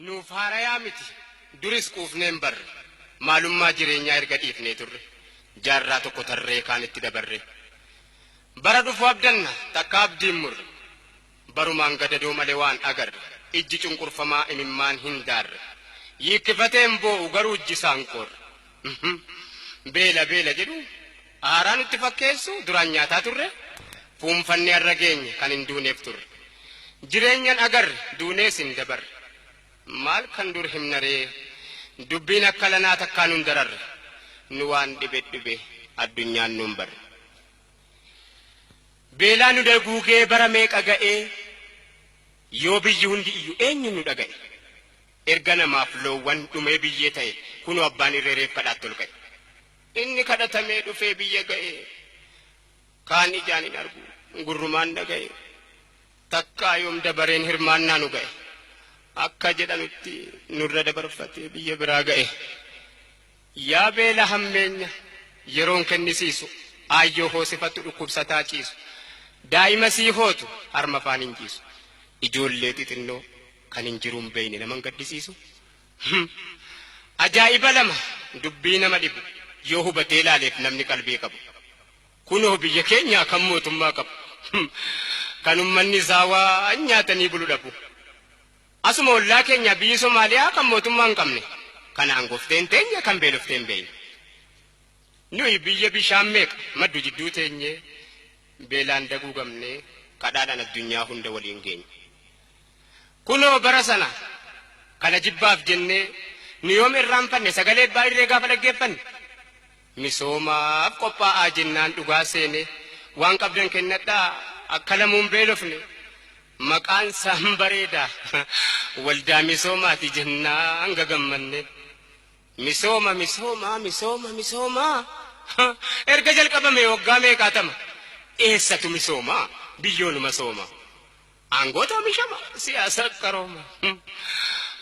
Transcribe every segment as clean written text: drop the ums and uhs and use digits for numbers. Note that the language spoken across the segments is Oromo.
Nuuf haarayaa miti duris quufneen barre maalummaa jireenyaa erga dhiifnee turre jaarraa tokko tarree kaanitti dabarre bara dhufu abdanna takka abdiin murre barumaan gadadoo malee waan agarre ijji cunqurfamaa imimmaan hin daarre yiikkifateen boo'u garuu ijji isaan qorre beela beela jedhu aaraa nutti fakkeessu duraan nyaataa turre fuunfannee har'a geenye kan hin duuneef turre jireenyan agarre duunees hin dabarre maal kan dur himnaree dubbiin akka lanaa takkaa nun dararre nu waan dhibe addunyaan nun barre beelaa nu daguugee bara meeqa ga'ee yoo biyyi hundi iyyu eenyu nu dhaga'e erga namaaf loowwan dhumee biyyee ta'e kunu abbaan irreereef kadhaatti ol ga'e inni kadhatamee dhufee biyya ga'e kaan ijaan hin argu gurrumaan dhaga'e takkaa yoom dabareen hirmaannaa nu ga'e akka jedhanutti nurra dabarfatee biyya biraa ga'e yaa beela hammeenya yeroon kennisiisu aayyoo hoosifattu dhukkubsataa ciisu daa'ima sii hootu harma afaan hin ciisu ijoollee xixinnoo kan hin jiruun beeyne naman gaddisiisu ajaa'iba lama dubbii nama dhibu yoo hubatee ilaaleef namni qalbii qabu kunoo biyya keenyaa kan mootummaa qabu kan ummanni isaa waan nyaatanii bulu dhabu asuma ollaa keenya biyyi Somaaliyaa kan mootummaa hin qabne kan aangofteen teenya kan beelofteen beeyne nuyi biyya bishaan meeqa maddu jidduu teenyee beelaan daguugamnee kadhaadhaan addunyaa hunda waliin geenye kunoo bara sana kana jibbaaf jennee nu yoom irraanfanne sagalee baay'ee gaafa dhaggeeffanne misoomaaf qophaa'aa jennaan dhugaa seene waan qabdan kennadhaa akka lamuun beelofne maqaan isaan bareedaa waldaa misoomaati jennaan gagammanne misooma misooma misooma misooma erga jalqabame waggaa meeqaatama eessatu misooma biyyoonuma sooma aangoota mishama siyaasa qarooma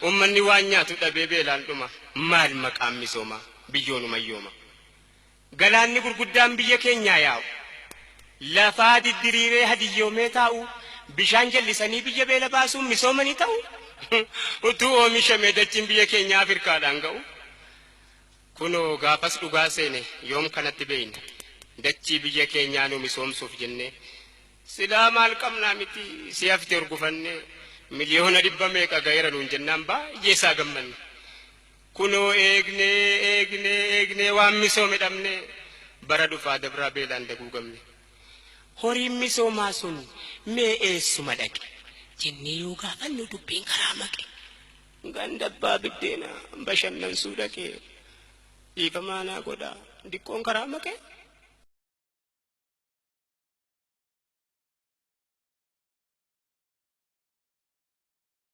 ummanni waan nyaatu dhabee beelaan dhuma maal maqaan misooma biyyoonuma yooma galaanni gurguddaan biyya keenyaa yaa'u lafaa diddiriiree hadiyyoomee taa'u bishaan jallisanii biyya beela baasuun misoomanii ta'u utuu oomishamee dachiin biyya keenyaa Afrikaadhaan ga'u kunoo gaafas dhugaa seene yoom kanatti beeyne dachii biyya keenyaa nu misoomsuuf jennee silaa maal qabnaa miti si haftee urgufannee miliyoona 100 ga'eera nuun jennaan baay'eesaa gammanne kunoo eegnee waan misoome dhabnee bara dhufaa dabraa beelaan daguugamne horiin misoomaa sun mee eessuma dhaqe jennee yoo gaafannu dubbiin karaa maqe ganda abbaa biddeena bashannansuu dhaqee dhiifamaanaa godhaa dikkoon karaa maqe